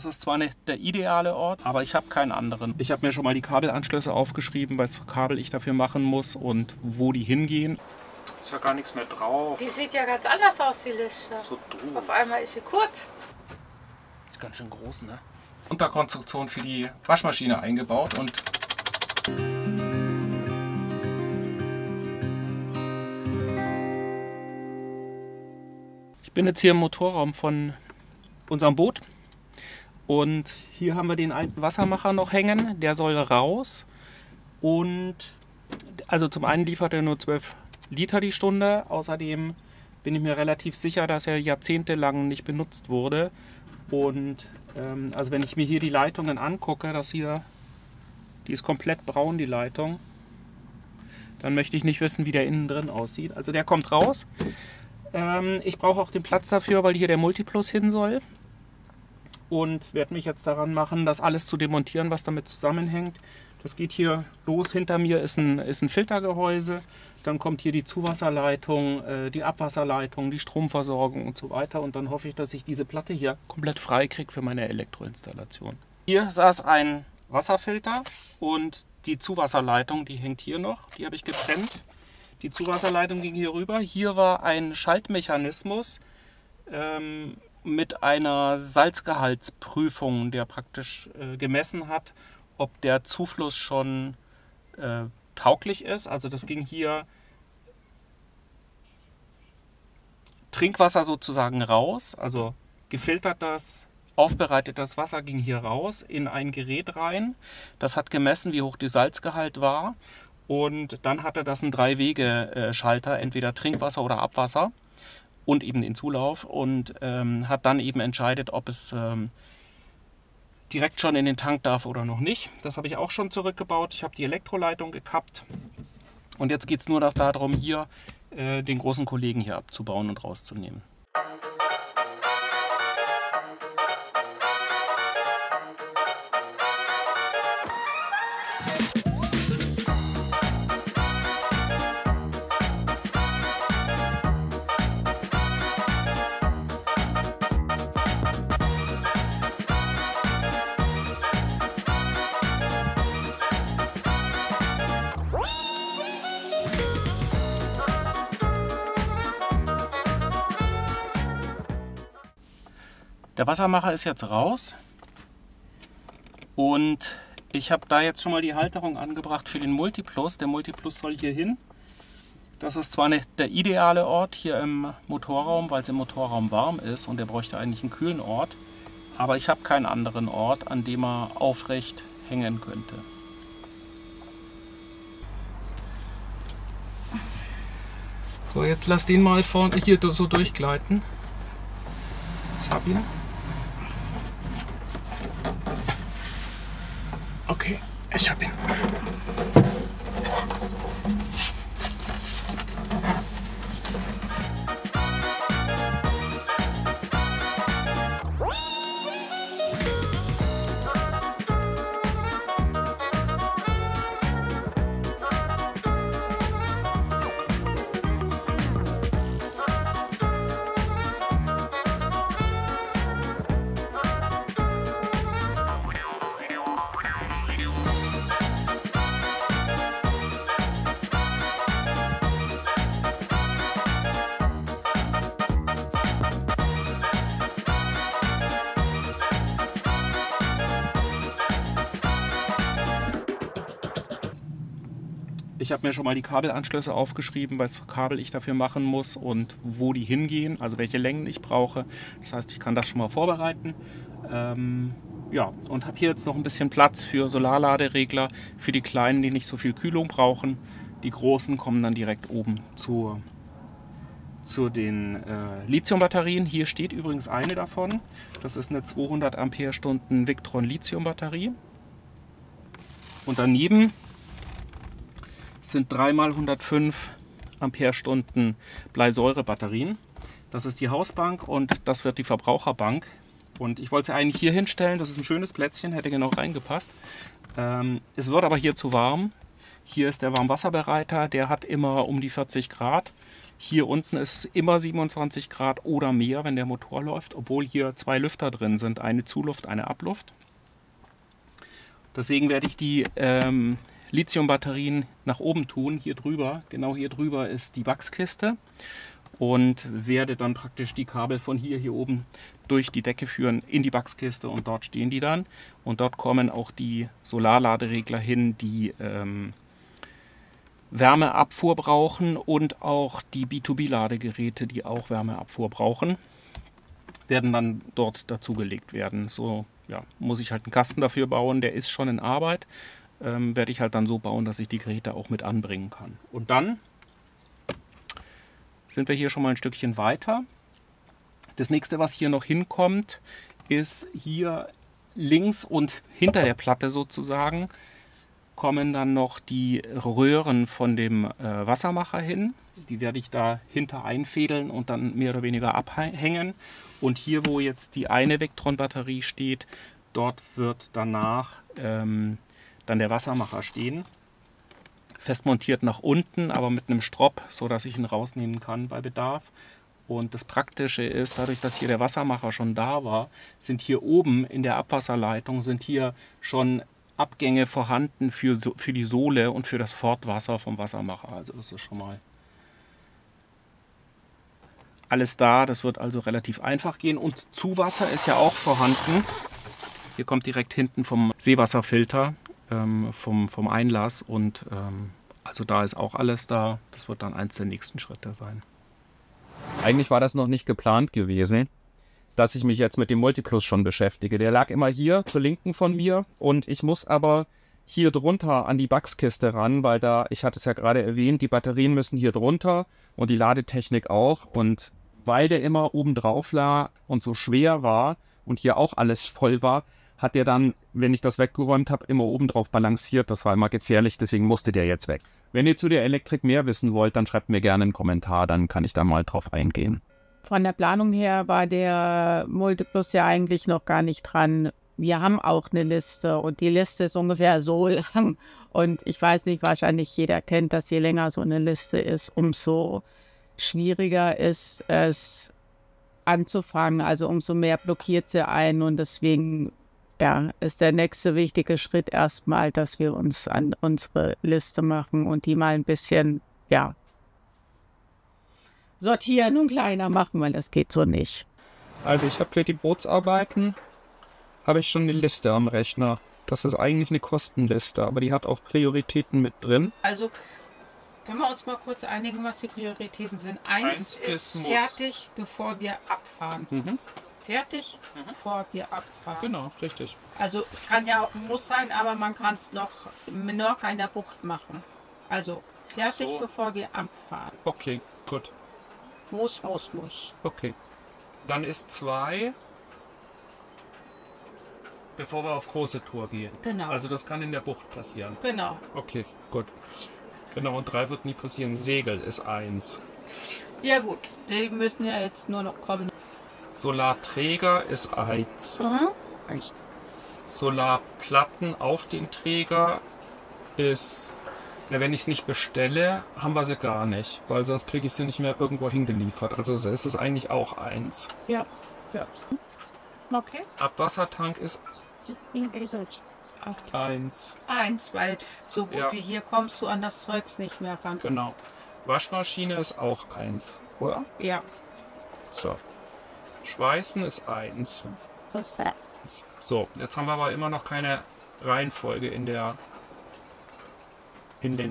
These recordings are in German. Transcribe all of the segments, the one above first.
Das ist zwar nicht der ideale Ort, aber ich habe keinen anderen. Ich habe mir schon mal die Kabelanschlüsse aufgeschrieben, welches Kabel ich dafür machen muss und wo die hingehen. Ist ja gar nichts mehr drauf. Die sieht ja ganz anders aus, die Liste. So doof. Auf einmal ist sie kurz. Ist ganz schön groß, ne? Unterkonstruktion für die Waschmaschine eingebaut und ich bin jetzt hier im Motorraum von unserem Boot und hier haben wir den alten Wassermacher noch hängen, der soll raus und also zum einen liefert er nur 12 Liter die Stunde, außerdem bin ich mir relativ sicher, dass er jahrzehntelang nicht benutzt wurde und also wenn ich mir hier die Leitungen angucke, das hier, die ist komplett braun, die Leitung, dann möchte ich nicht wissen, wie der innen drin aussieht. Also der kommt raus. Ich brauche auch den Platz dafür, weil hier der Multiplus hin soll. Und werde mich jetzt daran machen, das alles zu demontieren, was damit zusammenhängt. Das geht hier los. Hinter mir ist ein Filtergehäuse. Dann kommt hier die Zuwasserleitung, die Abwasserleitung, die Stromversorgung und so weiter. Und dann hoffe ich, dass ich diese Platte hier komplett frei kriege für meine Elektroinstallation. Hier saß ein Wasserfilter und die Zuwasserleitung, die hängt hier noch. Die habe ich getrennt. Die Zuwasserleitung ging hier rüber. Hier war ein Schaltmechanismus mit einer Salzgehaltsprüfung, der praktisch gemessen hat, ob der Zufluss schon tauglich ist. Also das ging hier Trinkwasser sozusagen raus, also gefiltertes, aufbereitetes Wasser ging hier raus in ein Gerät rein. Das hat gemessen, wie hoch der Salzgehalt war. Und dann hatte das einen 3-Wege-Schalter, entweder Trinkwasser oder Abwasser und eben den Zulauf und hat dann eben entscheidet, ob es direkt schon in den Tank darf oder noch nicht. Das habe ich auch schon zurückgebaut. Ich habe die Elektroleitung gekappt und jetzt geht es nur noch darum, hier den großen Kollegen hier abzubauen und rauszunehmen. Der Wassermacher ist jetzt raus und ich habe da jetzt schon mal die Halterung angebracht für den Multiplus. Der Multiplus soll hier hin. Das ist zwar nicht der ideale Ort hier im Motorraum, weil es im Motorraum warm ist und der bräuchte eigentlich einen kühlen Ort, aber ich habe keinen anderen Ort, an dem er aufrecht hängen könnte. So, jetzt lass den mal vorne hier so durchgleiten. Ich habe ihn. Okay, ich habe ihn. Ich habe mir schon mal die Kabelanschlüsse aufgeschrieben, welches Kabel ich dafür machen muss und wo die hingehen, also welche Längen ich brauche. Das heißt, ich kann das schon mal vorbereiten. Ja, und habe hier jetzt noch ein bisschen Platz für Solarladeregler, für die Kleinen, die nicht so viel Kühlung brauchen. Die Großen kommen dann direkt oben zu den Lithiumbatterien. Hier steht übrigens eine davon. Das ist eine 200 Ampere-Stunden Victron Lithiumbatterie. Und daneben sind 3x105 Ampere-Stunden Bleisäure-Batterien. Das ist die Hausbank und das wird die Verbraucherbank. Und ich wollte sie eigentlich hier hinstellen. Das ist ein schönes Plätzchen, hätte genau reingepasst. Es wird aber hier zu warm. Hier ist der Warmwasserbereiter, der hat immer um die 40 Grad. Hier unten ist es immer 27 Grad oder mehr, wenn der Motor läuft, obwohl hier 2 Lüfter drin sind, eine Zuluft, eine Abluft. Deswegen werde ich die Lithium-Batterien nach oben tun, hier drüber. Genau hier drüber ist die Wachskiste und werde dann praktisch die Kabel von hier oben durch die Decke führen in die Wachskiste und dort stehen die dann. Und dort kommen auch die Solarladeregler hin, die Wärmeabfuhr brauchen und auch die B2B-Ladegeräte, die auch Wärmeabfuhr brauchen, werden dann dort dazugelegt werden. So ja, muss ich halt einen Kasten dafür bauen, der ist schon in Arbeit. Werde ich halt dann so bauen, dass ich die Geräte auch mit anbringen kann. Und dann sind wir hier schon mal ein Stückchen weiter. Das nächste, was hier noch hinkommt, ist hier links und hinter der Platte sozusagen kommen dann noch die Röhren von dem Wassermacher hin. Die werde ich da hinter einfädeln und dann mehr oder weniger abhängen. Und hier, wo jetzt die eine Victron-Batterie steht, dort wird danach dann der Wassermacher stehen. Fest montiert nach unten, aber mit einem Strop, sodass ich ihn rausnehmen kann bei Bedarf. Und das Praktische ist, dadurch, dass hier der Wassermacher schon da war, sind hier oben in der Abwasserleitung sind hier schon Abgänge vorhanden für die Sohle und für das Fortwasser vom Wassermacher. Also das ist schon mal alles da. Das wird also relativ einfach gehen. Und Zuwasser ist ja auch vorhanden. Hier kommt direkt hinten vom Seewasserfilter, vom Einlass. Und also da ist auch alles da. Das wird dann eins der nächsten Schritte sein. Eigentlich war das noch nicht geplant gewesen, dass ich mich jetzt mit dem Multiplus schon beschäftige. Der lag immer hier zur Linken von mir und ich muss aber hier drunter an die Wachskiste ran, weil da, ich hatte es ja gerade erwähnt, die Batterien müssen hier drunter und die Ladetechnik auch. Und weil der immer oben drauf lag und so schwer war und hier auch alles voll war, hat der dann, wenn ich das weggeräumt habe, immer oben drauf balanciert. Das war immer gefährlich, deswegen musste der jetzt weg. Wenn ihr zu der Elektrik mehr wissen wollt, dann schreibt mir gerne einen Kommentar, dann kann ich da mal drauf eingehen. Von der Planung her war der Multiplus ja eigentlich noch gar nicht dran. Wir haben auch eine Liste und die Liste ist ungefähr so lang. Und ich weiß nicht, wahrscheinlich jeder kennt, dass je länger so eine Liste ist, umso schwieriger ist es anzufangen. Also umso mehr blockiert sie ein und deswegen ja, ist der nächste wichtige Schritt erstmal, dass wir uns an unsere Liste machen und die mal ein bisschen, ja, sortieren und kleiner machen, weil das geht so nicht. Also ich habe für die Bootsarbeiten, habe ich schon eine Liste am Rechner. Das ist eigentlich eine Kostenliste, aber die hat auch Prioritäten mit drin. Also können wir uns mal kurz einigen, was die Prioritäten sind. Eins ist fertig, bevor wir abfahren. Fertig, bevor wir abfahren. Genau, richtig. Also es kann ja auch ein Muss sein, aber man kann es noch in der Bucht machen. Also fertig, so, bevor wir abfahren. Okay, gut. Muss. Okay. Dann ist 2, bevor wir auf große Tour gehen. Genau. Also das kann in der Bucht passieren. Genau. Okay, gut. Genau, und 3 wird nie passieren. Segel ist 1. Ja gut, die müssen ja jetzt nur noch kommen. Solarträger ist 1. Solarplatten auf den Träger ist... Ja, wenn ich es nicht bestelle, haben wir sie gar nicht, weil sonst kriege ich sie nicht mehr irgendwo hingeliefert. Also ist es eigentlich auch 1. Ja. Okay. Abwassertank ist 1. 1, weil so gut wie hier kommst du an das Zeugs nicht mehr ran. Genau. Waschmaschine ist auch 1, oder? Ja. So. Schweißen ist 1. So, jetzt haben wir aber immer noch keine Reihenfolge in den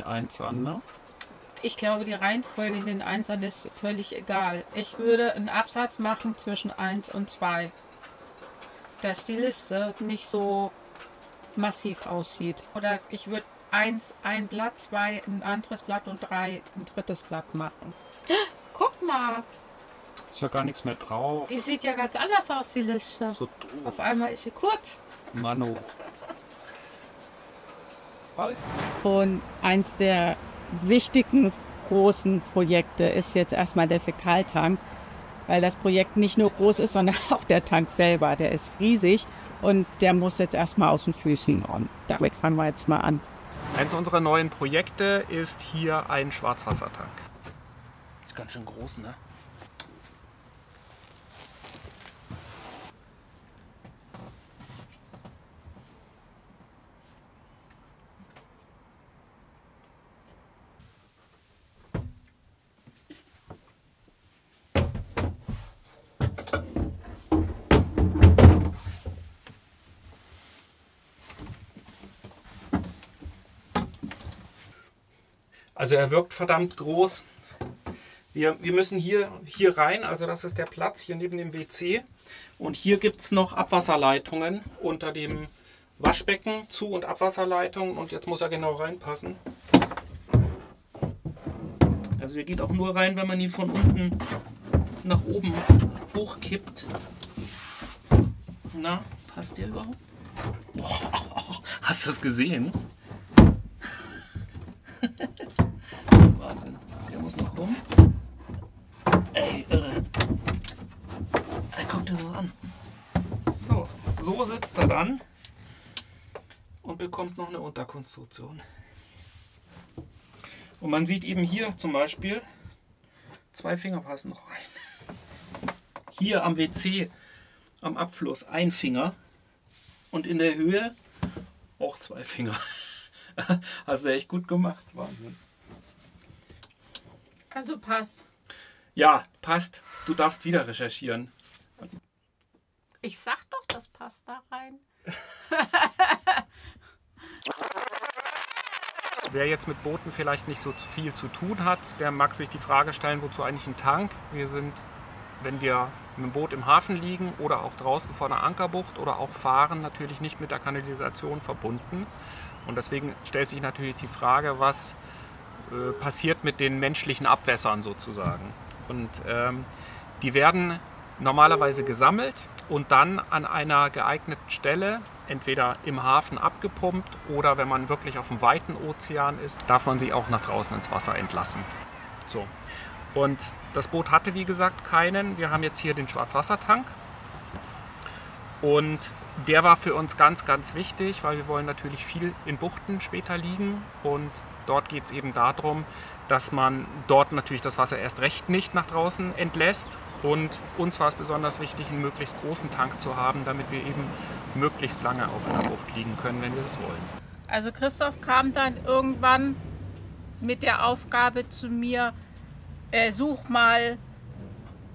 Einsern, ne? Ich glaube, die Reihenfolge in den Einsern ist völlig egal. Ich würde einen Absatz machen zwischen 1 und 2. Dass die Liste nicht so massiv aussieht. Oder ich würde 1 ein Blatt, 2 ein anderes Blatt und 3 ein drittes Blatt machen. Guck mal! Ist ja gar nichts mehr drauf. Die sieht ja ganz anders aus, die Liste. So Auf einmal ist sie kurz. Mano. Und eins der wichtigen großen Projekte ist jetzt erstmal der Fäkaltank, weil das Projekt nicht nur groß ist, sondern auch der Tank selber. Der ist riesig und der muss jetzt erstmal aus den Füßen und damit fangen wir jetzt mal an. Eins unserer neuen Projekte ist hier ein Schwarzwassertank. Ist ganz schön groß, ne? Also er wirkt verdammt groß. Wir müssen hier rein, also das ist der Platz hier neben dem WC. Und hier gibt es noch Abwasserleitungen unter dem Waschbecken, Zu- und Abwasserleitungen. Und jetzt muss er genau reinpassen. Also der geht auch nur rein, wenn man ihn von unten nach oben hochkippt. Na, passt der überhaupt? Boah, hast du das gesehen? Wahnsinn, der muss noch rum. Ey, irre. Ey, guck dir das an. So sitzt er dann und bekommt noch eine Unterkonstruktion. Und man sieht eben hier zum Beispiel, 2 Finger passen noch rein. Hier am WC, am Abfluss, 1 Finger. Und in der Höhe auch 2 Finger. Hast du echt gut gemacht. Wahnsinn. Also passt. Ja, passt. Du darfst wieder recherchieren. Ich sag doch, das passt da rein. Wer jetzt mit Booten vielleicht nicht so viel zu tun hat, der mag sich die Frage stellen, wozu eigentlich ein Tank? Wir sind, wenn wir mit dem Boot im Hafen liegen oder auch draußen vor einer Ankerbucht oder auch fahren, natürlich nicht mit der Kanalisation verbunden. Und deswegen stellt sich natürlich die Frage, was passiert mit den menschlichen Abwässern sozusagen. Und die werden normalerweise gesammelt und dann an einer geeigneten Stelle, entweder im Hafen abgepumpt oder wenn man wirklich auf dem weiten Ozean ist, darf man sie auch nach draußen ins Wasser entlassen. So. Und das Boot hatte, wie gesagt, keinen. Wir haben jetzt hier den Schwarzwassertank. Und der war für uns ganz, ganz wichtig, weil wir wollen natürlich viel in Buchten später liegen. Und dort geht es eben darum, dass man dort natürlich das Wasser erst recht nicht nach draußen entlässt. Und uns war es besonders wichtig, einen möglichst großen Tank zu haben, damit wir eben möglichst lange auch in der Bucht liegen können, wenn wir das wollen. Also Christoph kam dann irgendwann mit der Aufgabe zu mir, such mal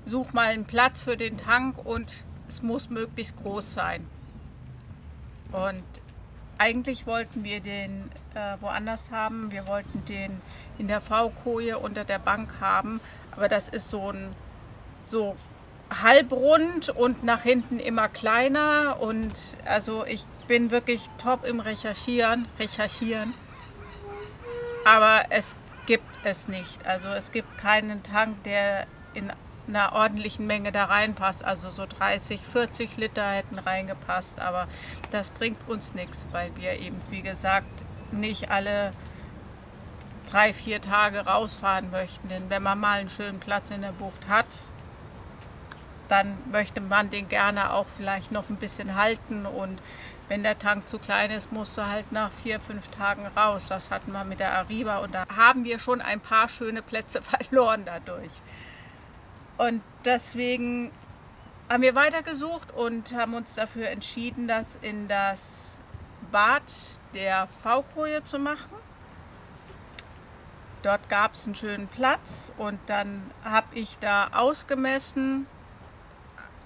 einen Platz für den Tank und es muss möglichst groß sein. Und eigentlich wollten wir den woanders haben. Wir wollten den in der V-Koje unter der Bank haben, aber das ist so halbrund und nach hinten immer kleiner. Und also ich bin wirklich top im Recherchieren. Aber es gibt es nicht. Also es gibt keinen Tank, der in einer ordentlichen Menge da reinpasst. Also so 30, 40 Liter hätten reingepasst, aber das bringt uns nichts, weil wir eben, wie gesagt, nicht alle 3, 4 Tage rausfahren möchten. Denn wenn man mal einen schönen Platz in der Bucht hat, dann möchte man den gerne auch vielleicht noch ein bisschen halten. Und wenn der Tank zu klein ist, musst du halt nach 4, 5 Tagen raus. Das hatten wir mit der Arriva und da haben wir schon ein paar schöne Plätze verloren dadurch. Und deswegen haben wir weitergesucht und haben uns dafür entschieden, das in das Bad der V-Koje zu machen. Dort gab es einen schönen Platz und dann habe ich da ausgemessen,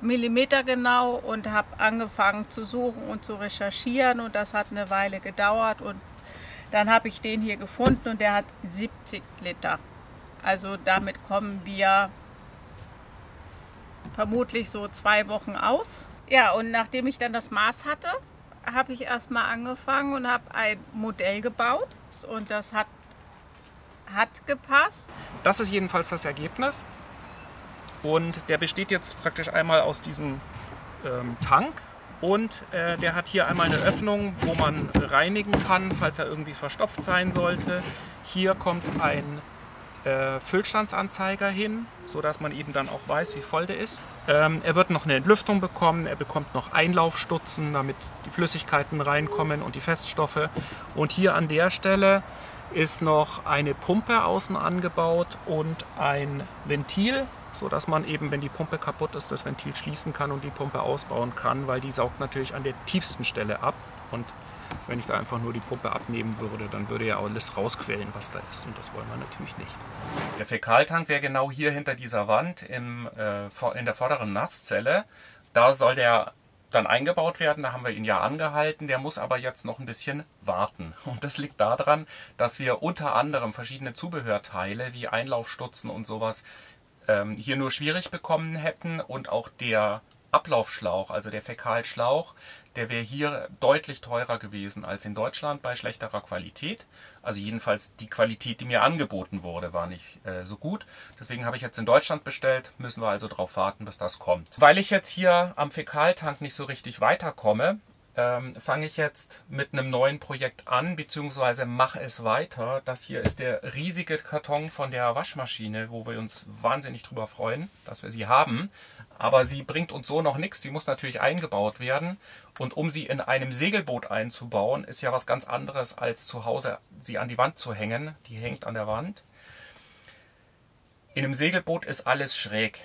millimetergenau, und habe angefangen zu suchen und zu recherchieren und das hat eine Weile gedauert und dann habe ich den hier gefunden und der hat 70 Liter. Also damit kommen wir vermutlich so 2 Wochen aus. Ja, und nachdem ich dann das Maß hatte, habe ich erstmal angefangen und habe ein Modell gebaut und das hat gepasst. Das ist jedenfalls das Ergebnis. Und der besteht jetzt praktisch einmal aus diesem Tank und der hat hier einmal eine Öffnung, wo man reinigen kann, falls er irgendwie verstopft sein sollte. Hier kommt ein Füllstandsanzeiger hin, sodass man eben dann auch weiß, wie voll der ist. Er wird noch eine Entlüftung bekommen, er bekommt noch Einlaufstutzen, damit die Flüssigkeiten reinkommen und die Feststoffe. Und hier an der Stelle ist noch eine Pumpe außen angebaut und ein Ventil, sodass man eben, wenn die Pumpe kaputt ist, das Ventil schließen kann und die Pumpe ausbauen kann, weil die saugt natürlich an der tiefsten Stelle ab. Und wenn ich da einfach nur die Pumpe abnehmen würde, dann würde ja alles rausquellen, was da ist. Und das wollen wir natürlich nicht. Der Fäkaltank wäre genau hier hinter dieser Wand in der vorderen Nasszelle. Da soll der dann eingebaut werden. Da haben wir ihn ja angehalten. Der muss aber jetzt noch ein bisschen warten. Und das liegt daran, dass wir unter anderem verschiedene Zubehörteile wie Einlaufstutzen und sowas hier nur schwierig bekommen hätten. Und auch der Ablaufschlauch, also der Fäkalschlauch, der wäre hier deutlich teurer gewesen als in Deutschland bei schlechterer Qualität. Also jedenfalls die Qualität, die mir angeboten wurde, war nicht so gut. Deswegen habe ich jetzt in Deutschland bestellt, müssen wir also darauf warten, bis das kommt. Weil ich jetzt hier am Fäkaltank nicht so richtig weiterkomme, fange ich jetzt mit einem neuen Projekt an, beziehungsweise mache es weiter. Das hier ist der riesige Karton von der Waschmaschine, wo wir uns wahnsinnig drüber freuen, dass wir sie haben. Aber sie bringt uns so noch nichts. Sie muss natürlich eingebaut werden. Und um sie in einem Segelboot einzubauen, ist ja was ganz anderes, als zu Hause sie an die Wand zu hängen. Die hängt an der Wand. In einem Segelboot ist alles schräg.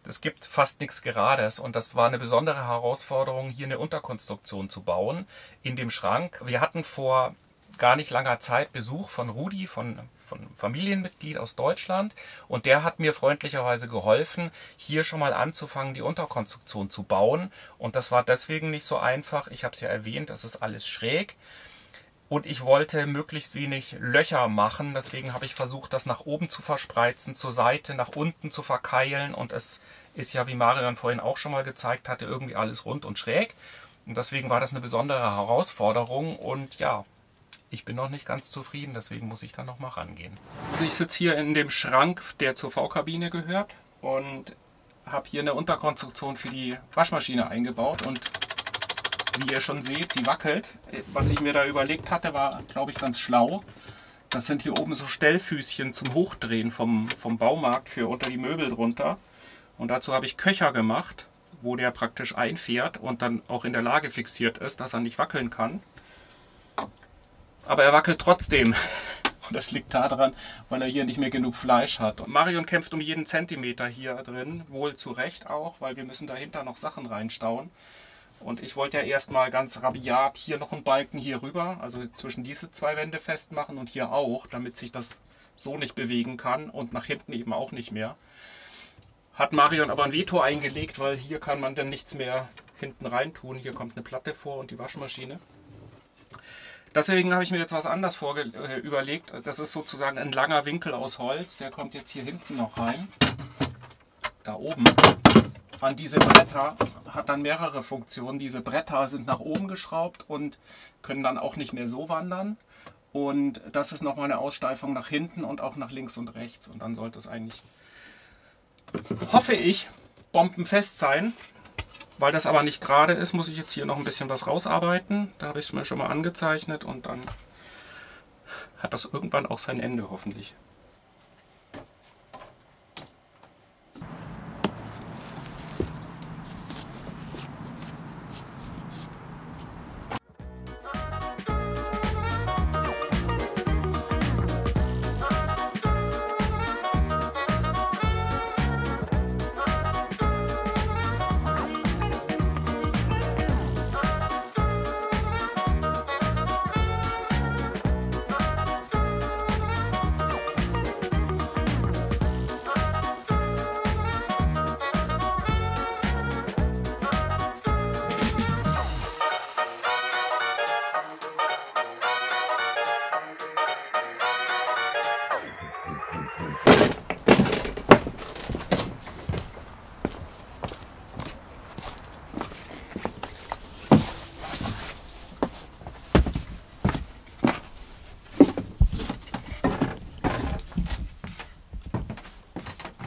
Es gibt fast nichts Gerades. Und das war eine besondere Herausforderung, hier eine Unterkonstruktion zu bauen in dem Schrank. Wir hatten vor gar nicht langer Zeit Besuch von Rudi, von Familienmitglied aus Deutschland, und der hat mir freundlicherweise geholfen, hier schon mal anzufangen, die Unterkonstruktion zu bauen. Und das war deswegen nicht so einfach. Ich habe es ja erwähnt, es ist alles schräg und ich wollte möglichst wenig Löcher machen. Deswegen habe ich versucht, das nach oben zu verspreizen, zur Seite, nach unten zu verkeilen, und es ist ja, wie Marion vorhin auch schon mal gezeigt hatte, irgendwie alles rund und schräg. Und deswegen war das eine besondere Herausforderung, und ja, ich bin noch nicht ganz zufrieden, deswegen muss ich da noch mal rangehen. Also ich sitze hier in dem Schrank, der zur V-Kabine gehört, und habe hier eine Unterkonstruktion für die Waschmaschine eingebaut, und wie ihr schon seht, sie wackelt. Was ich mir da überlegt hatte, war, glaube ich, ganz schlau. Das sind hier oben so Stellfüßchen zum Hochdrehen vom Baumarkt für unter die Möbel drunter. Und dazu habe ich Köcher gemacht, wo der praktisch einfährt und dann auch in der Lage fixiert ist, dass er nicht wackeln kann. Aber er wackelt trotzdem. Und das liegt daran, weil er hier nicht mehr genug Fleisch hat. Und Marion kämpft um jeden Zentimeter hier drin, wohl zu Recht auch, weil wir müssen dahinter noch Sachen reinstauen. Und ich wollte ja erstmal ganz rabiat hier noch einen Balken hier rüber, also zwischen diese zwei Wände festmachen und hier auch, damit sich das so nicht bewegen kann und nach hinten eben auch nicht mehr. Hat Marion aber ein Veto eingelegt, weil hier kann man dann nichts mehr hinten rein tun. Hier kommt eine Platte vor und die Waschmaschine. Deswegen habe ich mir jetzt was anderes überlegt. Das ist sozusagen ein langer Winkel aus Holz. Der kommt jetzt hier hinten noch rein. Da oben. An diese Bretter hat dann mehrere Funktionen. Diese Bretter sind nach oben geschraubt und können dann auch nicht mehr so wandern. Und das ist nochmal eine Aussteifung nach hinten und auch nach links und rechts. Und dann sollte es eigentlich, hoffe ich, bombenfest sein. Weil das aber nicht gerade ist, muss ich jetzt hier noch ein bisschen was rausarbeiten. Da habe ich es mir schon mal angezeichnet, und dann hat das irgendwann auch sein Ende, hoffentlich.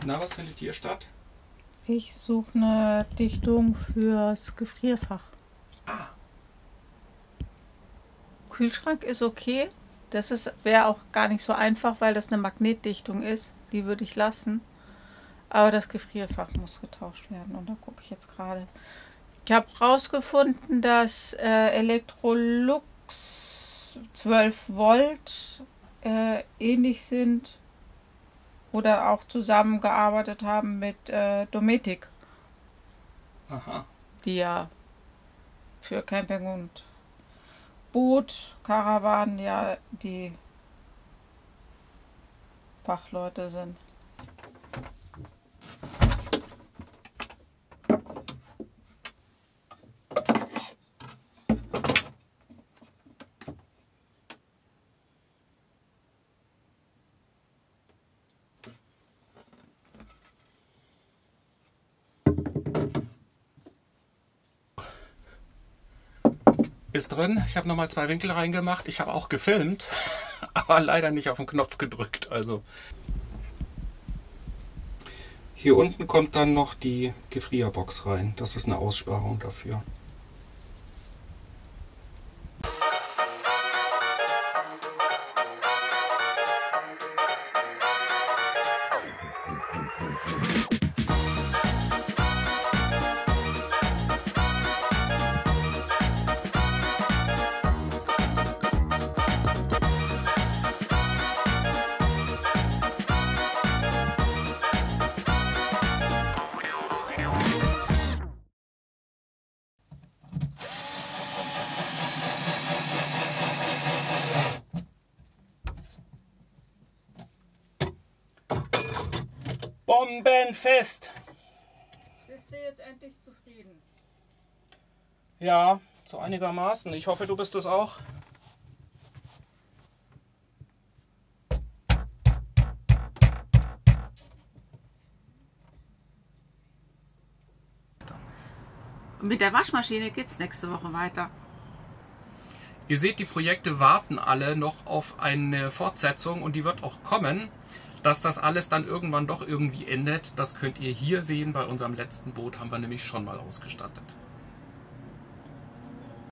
Na, was findet hier statt? Ich suche eine Dichtung fürs Gefrierfach. Ah. Kühlschrank ist okay. Das wäre auch gar nicht so einfach, weil das eine Magnetdichtung ist. Die würde ich lassen. Aber das Gefrierfach muss getauscht werden. Und da gucke ich jetzt gerade. Ich habe rausgefunden, dass Electrolux 12 Volt ähnlich sind oder auch zusammengearbeitet haben mit Dometic. Aha. Die ja für Camping und Boot, Karawan ja die Fachleute sind. Ist drin. Ich habe nochmal 2 Winkel reingemacht. Ich habe auch gefilmt, aber leider nicht auf den Knopf gedrückt. Also hier unten kommt dann noch die Gefrierbox rein. Das ist eine Aussparung dafür. Bombenfest! Bist du jetzt endlich zufrieden? Ja, so einigermaßen. Ich hoffe, du bist es auch. Mit der Waschmaschine geht's nächste Woche weiter. Ihr seht, die Projekte warten alle noch auf eine Fortsetzung und die wird auch kommen. Dass das alles dann irgendwann doch irgendwie endet, das könnt ihr hier sehen. Bei unserem letzten Boot haben wir nämlich schon mal ausgestattet.